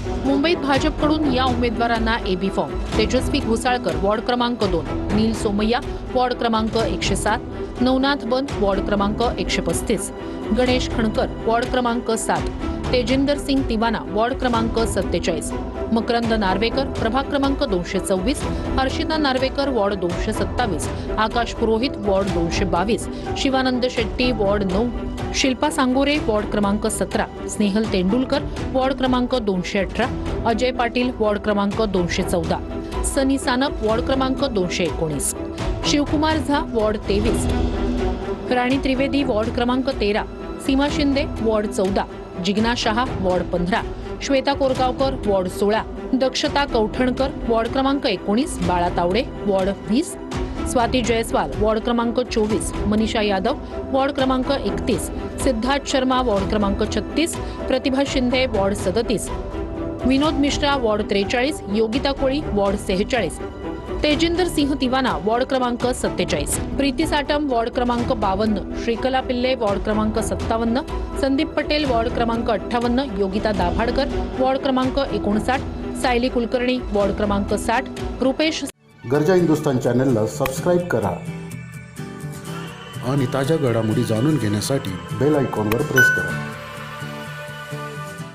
मुंबईत भाजपकडून या उमेदवारांना एबी फॉर्म। तेजस्वी घोसाळकर वॉर्ड क्रमांक 2, नील सोमय्या वॉर्ड क्रमांक 107, नवनाथ बन वॉर्ड क्रमांक 135, गणेश खणकर वॉर्ड क्रमांक 7, तेजिंदर सिंग तिवाना वॉर्ड क्रमांक 47, मकरंद नार्वेकर प्रभाग क्रमांक 224, Harshita Narvekar ward 227, Aakash Purohit ward 222, Shivanand Shetty ward 9, Shilpa Sangore ward क्रमांक 17, स्नेहल तेंडुलकर वॉर्ड क्रमांक 218, अजय पाटील वॉर्ड क्रमांक 214, सनी सानप वॉर्ड क्रमांक 219, शिवकुमार झा वॉर्ड 23, राणी त्रिवेदी वॉर्ड क्रमांक 13, Seema Shinde ward 14, Jigna Shah ward 15, Shweta Korgaonkar ward 16, Dakshata Kauthankar ward क्रमांक 19, बाळा तावडे वॉर्ड 20, स्वाती जयस्वाल वॉर्ड क्रमांक 24, मनीषा यादव वॉर्ड क्रमांक 31, सिद्धार्थ शर्मा वॉर्ड क्रमांक 36, प्रतिभा शिंदे वॉर्ड 37, विनोद मिश्रा वॉर्ड 43, योगिता कोळी वॉर्ड 46, तेजिंदर सिंह तिवाना वॉर्ड क्रमांक 47, प्रीती साटम वॉर्ड क्रमांक 52, श्रीकला पिल्ले वॉर्ड क्रमांक 57, संदीप पटेल वॉर्ड क्रमांक 58, योगिता दाभाडकर वॉर्ड क्रमांक 59, सायली कुलकर्णी वॉर्ड क्रमांक 60, रुपेश। गर्जा हिंदुस्तान चॅनलला सबस्क्राईब करा आणि ताज्या घडामोडी जाणून घेण्यासाठी बेल आयकॉनवर प्रेस करा।